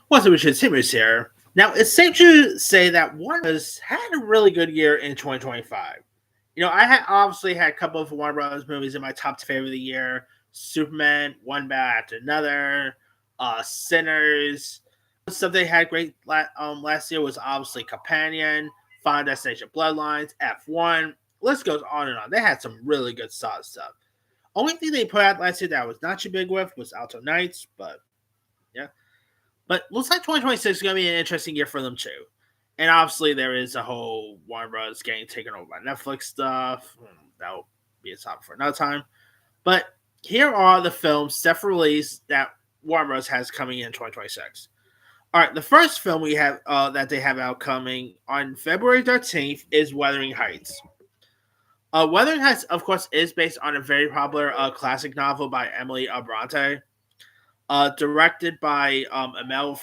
What's up, Richard Simmons here. Now, it's safe to say that Warner Bros. Had a really good year in 2025. I had obviously had a couple of Warner Bros. Movies in my top 10 favorite of the year. Superman, One Bad After Another, Sinners. Stuff they had great last year was obviously Companion, Final Destination Bloodlines, F1. List goes on and on. They had some really good solid stuff. Only thing they put out last year that I was not too big with was Alto Knights, but yeah. But looks like 2026 is going to be an interesting year for them too. And obviously, there is a whole Warner Bros. Getting taken over by Netflix stuff. That'll be a topic for another time. But here are the films set for release that Warner Bros. Has coming in 2026. All right, the first film we have that they have out coming on February 13th is Wuthering Heights. Wuthering Heights, of course, is based on a very popular classic novel by Emily Bronte, directed by Emil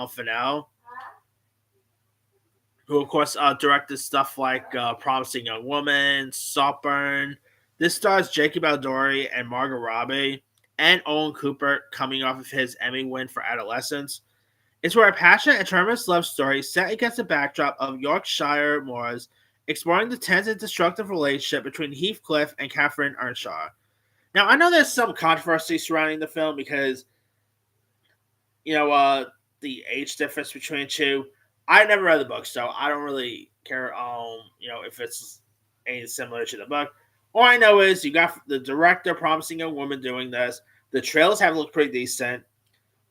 Fennell, who of course directed stuff like Promising Young Woman, Saltburn. This stars Jacob Elordi and Margot Robbie, and Owen Cooper coming off of his Emmy win for Adolescence. It's where a passionate and tremendous love story set against the backdrop of Yorkshire moors, exploring the tense and destructive relationship between Heathcliff and Catherine Earnshaw. Now, I know there's some controversy surrounding the film because the age difference between the two. I never read the book, so I don't really care. If it's anything similar to the book. All I know is you got the director Promising Young Woman doing this. The trailers have looked pretty decent.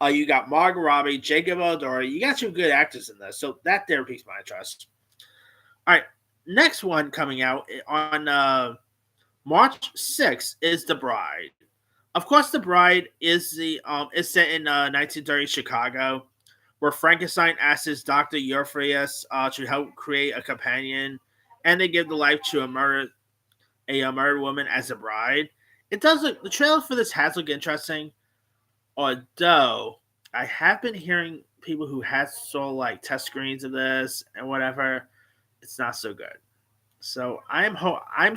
You got Margot Robbie, Jacob Elordi. You got some good actors in this, so that there piques my interest. All right, next one coming out on March 6th is The Bride. Of course, The Bride is set in 1930 Chicago, where Frankenstein asks his doctor Euphrasius to help create a companion, and they give the life to a murdered woman as a bride. It does look the trailer for this has looked interesting, although I have been hearing people who had saw like test screens of this and whatever. It's not so good. So I'm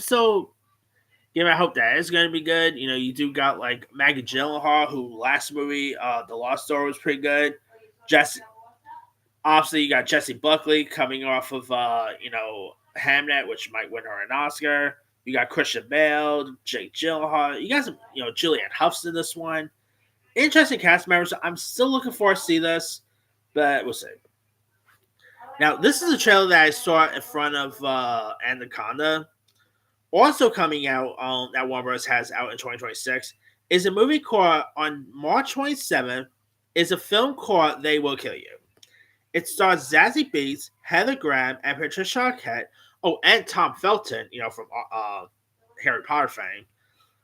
so I hope that is going to be good. You do got like Maggie Gyllenhaal, who last movie, The Lost Story, was pretty good. Jesse, obviously, you got Jessie Buckley coming off of Hamnet, which might win her an Oscar. You got Christian Bale, Jake Gyllenhaal. You got some, Julianne Hough's in this one. Interesting cast members. I'm still looking forward to see this, but we'll see. Now, this is a trailer that I saw in front of Anaconda. Also coming out that Warner Bros. Has out in 2026 is a movie called on March 27th is a film called They Will Kill You. It stars Zazie Beetz, Heather Graham, and Patricia Arquette. Oh, and Tom Felton, from Harry Potter fame,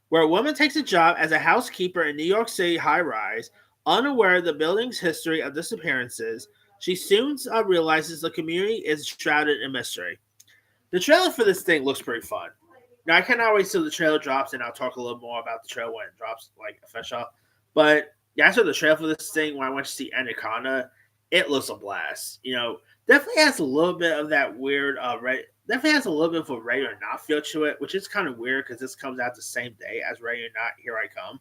where a woman takes a job as a housekeeper in New York City high-rise, unaware of the building's history of disappearances. She soon realizes the community is shrouded in mystery. The trailer for this thing looks pretty fun. Now, I cannot wait till the trailer drops, and I'll talk a little more about the trailer when it drops, like, official. But, yeah, I saw the trailer for this thing when I went to see Anaconda. It looks a blast. Definitely has a little bit of that weird, definitely has a little bit of a Ready or Not feel to it, which is kind of weird because this comes out the same day as Ready or Not, Here I Come.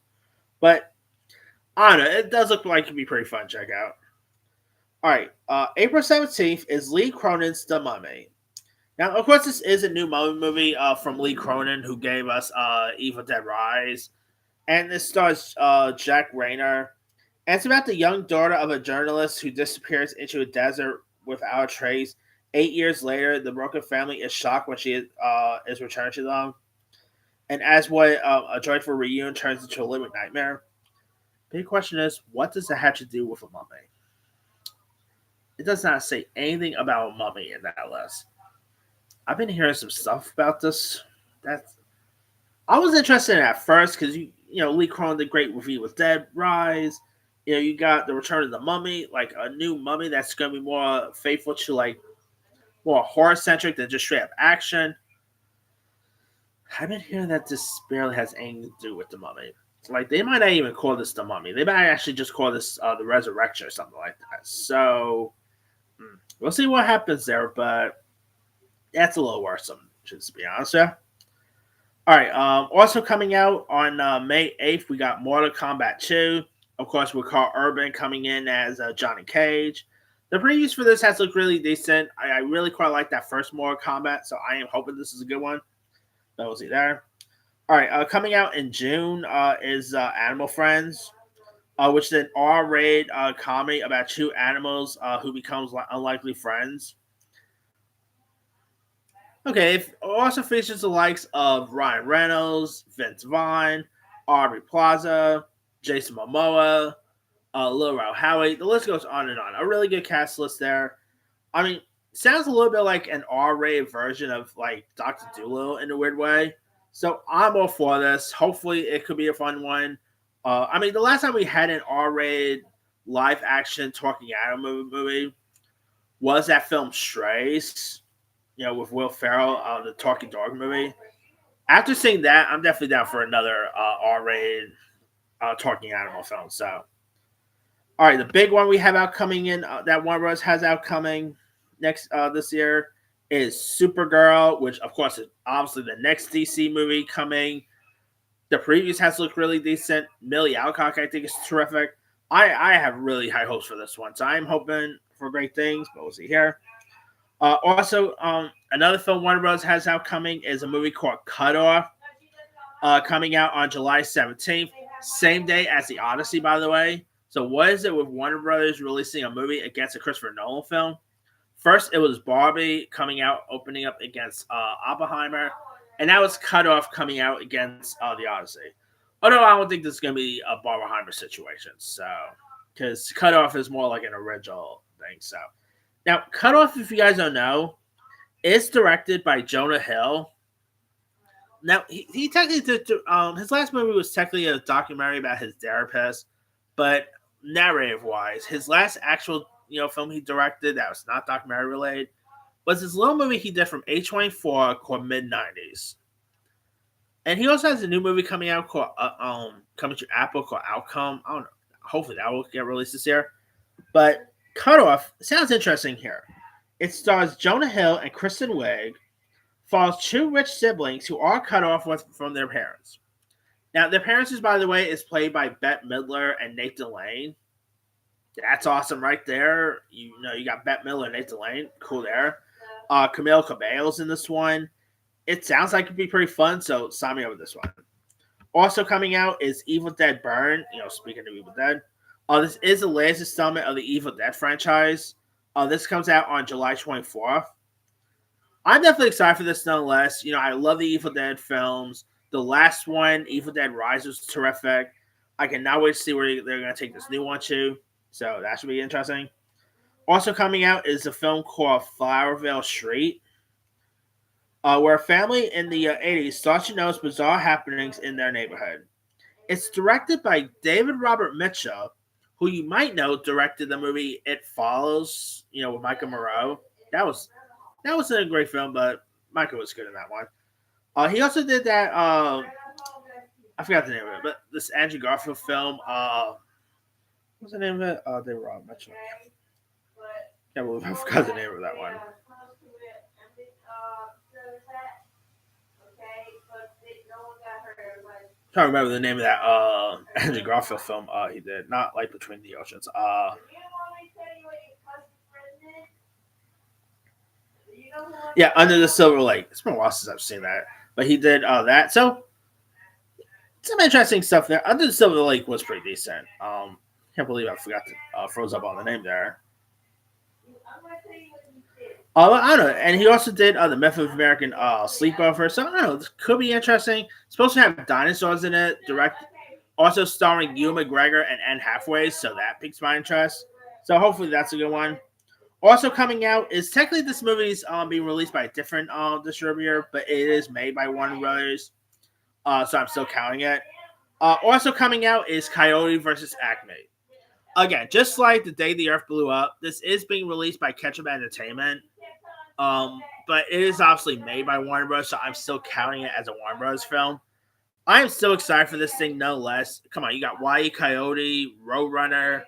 But, I don't know, it does look like it could be pretty fun to check out. All right, April 17th is Lee Cronin's The Mummy. Now, of course, this is a new Mummy movie from Lee Cronin, who gave us Evil Dead Rise. And this stars Jack Rayner. And it's about the young daughter of a journalist who disappears into a desert without a trace. 8 years later, the broken family is shocked when she is returned to them. And as what a joyful reunion turns into a living nightmare. Big question is, what does that have to do with a mummy? It does not say anything about a mummy in that list. I've been hearing some stuff about this. That's I was interested in it at first because Lee Cronin did great with Evil Dead Rise. You got the Return of the Mummy, like a new mummy that's going to be more faithful to like more horror centric than just straight up action. I've been hearing that this barely has anything to do with the mummy. Like they might not even call this the mummy. They might actually just call this the resurrection or something like that. So we'll see what happens there, but that's a little worrisome, just to be honest. Yeah. All right. Also coming out on May 8th, we got Mortal Kombat 2. Of course, with Carl Urban coming in as Johnny Cage. The previews for this has looked really decent. I really quite like that first Mortal Kombat, so I am hoping this is a good one. So we'll see there. All right, coming out in June is Animal Friends, which is an R-rated comedy about two animals who becomes unlikely friends. Okay, it also features the likes of Ryan Reynolds, Vince Vaughn, Aubrey Plaza, Jason Momoa, Lil Rel Howery. The list goes on and on. A really good cast list there. I mean, sounds a little bit like an R-rated version of like Doctor Dolittle in a weird way. So I'm all for this. Hopefully, it could be a fun one. I mean, the last time we had an R-rated live action talking animal movie was that film Strays, with Will Ferrell, the talking dog movie. After seeing that, I'm definitely down for another R-rated talking animal film. So, all right, the big one we have out coming in that Warner Bros. Has out coming next this year is Supergirl, which of course is obviously the next DC movie coming. The previews has looked really decent. Millie Alcock, I think, is terrific. I have really high hopes for this one, so I'm hoping for great things, but we'll see here. Also, another film Warner Bros. Has out coming is a movie called Cut Off, coming out on July 17th, same day as The Odyssey, by the way. So what is it with Warner Brothers releasing a movie against a Christopher Nolan film? First, it was Barbie coming out, opening up against Oppenheimer, and now it's Cut Off coming out against The Odyssey. Although I don't think this is going to be a Barbenheimer situation, so because Cut Off is more like an original thing. So now, Cut Off, if you guys don't know, is directed by Jonah Hill. Now, he technically did, his last movie was technically a documentary about his therapist, but narrative-wise, his last actual film he directed that was not documentary related was this little movie he did from A24 called Mid-90s. And he also has a new movie coming out called coming to Apple called Outcome. I don't know. Hopefully that will get released this year. But Cut Off sounds interesting here. It stars Jonah Hill and Kristen Wiig, follows two rich siblings who are cut off from their parents. Now, their parents, by the way, is played by Bette Midler and Nathan Lane. That's awesome right there. You got Bette Midler and Nathan Lane. Cool there. Camille Cabello's in this one. It sounds like it'd be pretty fun, so sign me up with this one. Also coming out is Evil Dead Burn. Speaking of Evil Dead. This is the latest installment of the Evil Dead franchise. This comes out on July 24th. I'm definitely excited for this nonetheless. I love the Evil Dead films. The last one, Evil Dead Rise, was terrific. I cannot wait to see where they're going to take this new one to. So that should be interesting. Also coming out is a film called Flowerville Street, where a family in the 80s starts to notice bizarre happenings in their neighborhood. It's directed by David Robert Mitchell, who you might know directed the movie It Follows, with Michael Moreau. That was a great film, but Michael was good in that one. He also did that, I forgot the name of it, but this Andrew Garfield film, what's the name of it? David Robert Mitchell. Can't believe I forgot the name of that one. Trying to remember the name of that Andrew Garfield film he did. Not like Between the Oceans. Yeah, Under the Silver Lake. It's been a while since I've seen that. But he did that. So, some interesting stuff there. Under the Silver Lake was pretty decent. Can't believe I forgot to froze up on the name there. I don't know. And he also did the Myth of American Sleepover. So, I don't know. This could be interesting. It's supposed to have dinosaurs in it. Also starring Ewan McGregor and Anne Hathaway. So, that piques my interest. So, hopefully that's a good one. Also coming out is technically this movie is being released by a different distributor, but it is made by Warner Brothers. So, I'm still counting it. Also coming out is Coyote vs. Acme. Again, just like The Day the Earth Blew Up, this is being released by Ketchup Entertainment. But it is obviously made by Warner Bros., so I'm still counting it as a Warner Bros. Film. I am so excited for this thing, no less. Come on, you got Wile E. Coyote, Roadrunner.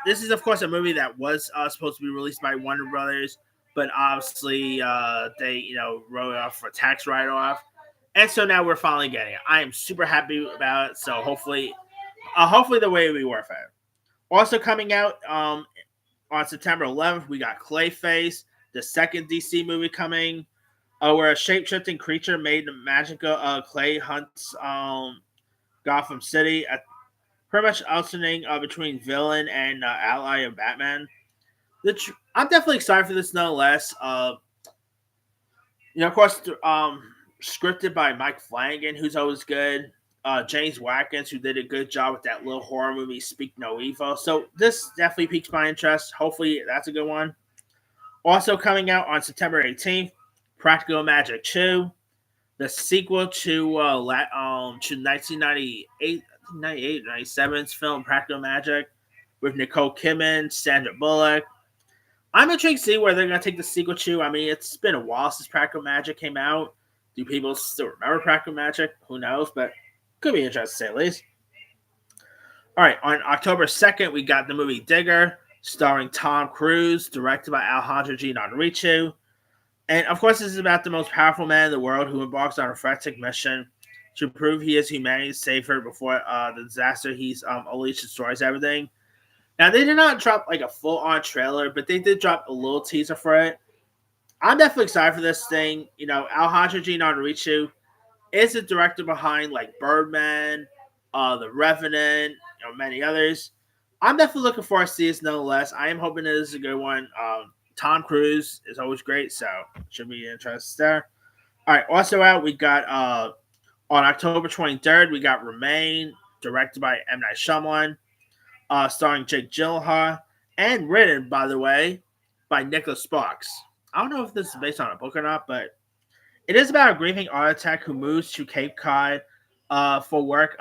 This is, of course, a movie that was supposed to be released by Warner Brothers, but obviously they, wrote it off for tax write-off. And so now we're finally getting it. I am super happy about it, so hopefully hopefully the way will be worth it. Also coming out on September 11th, we got Clayface, the second DC movie coming, where a shape-shifting creature made of magical clay hunts Gotham City, pretty much alternating between villain and ally of Batman. I'm definitely excited for this, nonetheless. Of course, scripted by Mike Flanagan, who's always good. James Watkins, who did a good job with that little horror movie, Speak No Evil. So this definitely piques my interest. Hopefully, that's a good one. Also coming out on September 18th, Practical Magic 2, the sequel to 1998, 97's film Practical Magic with Nicole Kidman, Sandra Bullock. I'm intrigued to see where they're going to take the sequel to. I mean, it's been a while since Practical Magic came out. Do people still remember Practical Magic? Who knows? But could be interesting to say at least. All right, on October 2nd, we got the movie Digger, starring Tom Cruise, directed by Alejandro G. Inarritu. And of course, this is about the most powerful man in the world who embarks on a frantic mission to prove he is humanity's savior before the disaster he's unleashed destroys everything. Now, they did not drop like a full-on trailer, but they did drop a little teaser for it. I'm definitely excited for this thing. Alejandro G. Inarritu is the director behind like Birdman, The Revenant, many others. I'm definitely looking forward to this nonetheless. I am hoping this is a good one. Tom Cruise is always great, so should be interesting there. All right, also out, we got on October 23rd, we got Remain, directed by M. Night Shyamalan, starring Jake Gyllenhaal, and written, by the way, by Nicholas Sparks. I don't know if this is based on a book or not, but it is about a grieving architect who moves to Cape Cod for work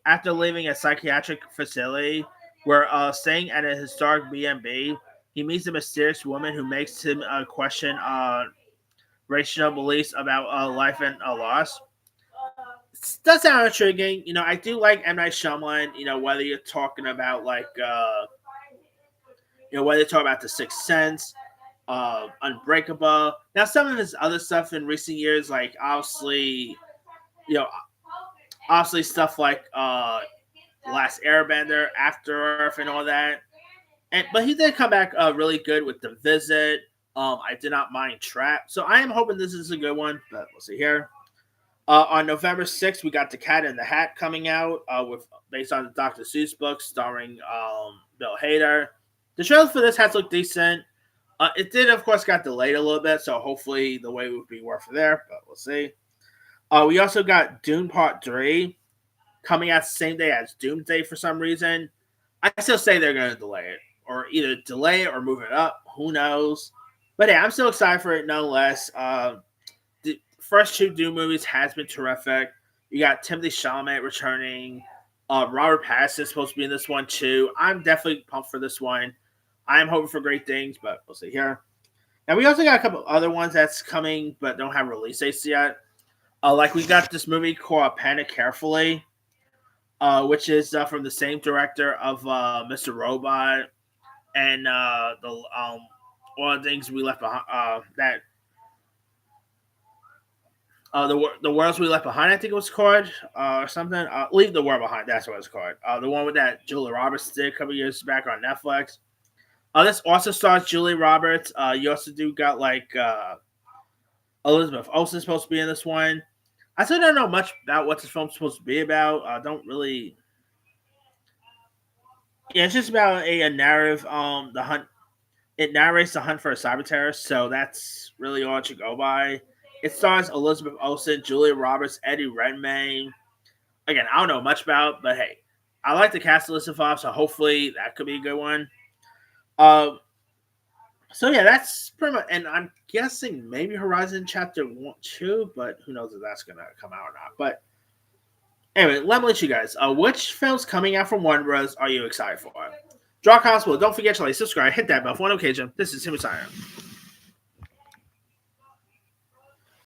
after leaving a psychiatric facility where staying at a historic B&B. He meets a mysterious woman who makes him question rational beliefs about life and loss. It does sound intriguing. I do like M. Night Shyamalan, whether you're talking about like, whether you're talking about The Sixth Sense, Unbreakable. Now, some of his other stuff in recent years, like obviously stuff like Last Airbender, After Earth, and all that. But he did come back really good with The Visit. I did not mind Trap. So I am hoping this is a good one, but we'll see here. On November 6th, we got The Cat in the Hat coming out based on the Dr. Seuss book starring Bill Hader. The trailer for this has looked decent. It did, of course, got delayed a little bit, so hopefully the wait would be worth it there, but we'll see. We also got Dune Part 3 coming out the same day as Doomsday for some reason. I still say they're going to delay it, or either delay it or move it up. Who knows? But yeah, I'm still excited for it nonetheless. The first two Dune movies has been terrific. You got Timothée Chalamet returning. Robert Pattinson is supposed to be in this one too. I'm definitely pumped for this one. I am hoping for great things, but we'll see here. Now, we also got a couple other ones that's coming, but don't have release dates yet. Like, we got this movie called Panic Carefully, which is from the same director of Mr. Robot and one of the things we left behind. The Worlds We Left Behind, I think it was called, or something. Leave the World Behind, that's what it's called. The one with that Julia Roberts did a couple years back on Netflix. This also stars Julia Roberts. You also do got like Elizabeth Olsen supposed to be in this one. I still don't know much about what this film's supposed to be about. I don't really. Yeah, it's just about a narrative. The hunt. It narrates the hunt for a cyber terrorist, so that's really all it should go by. It stars Elizabeth Olsen, Julia Roberts, Eddie Redmayne. Again, I don't know much about, but hey, I like the cast list of off, so hopefully that could be a good one. So yeah, that's pretty much, and I'm guessing maybe Horizon Chapter 1, 2, but who knows if that's gonna come out or not. But anyway, let me let you guys. Which films coming out from Warner Bros. Are you excited for? Draw comments below. Don't forget to like, subscribe, hit that bell for notification. This is Timmy Simon.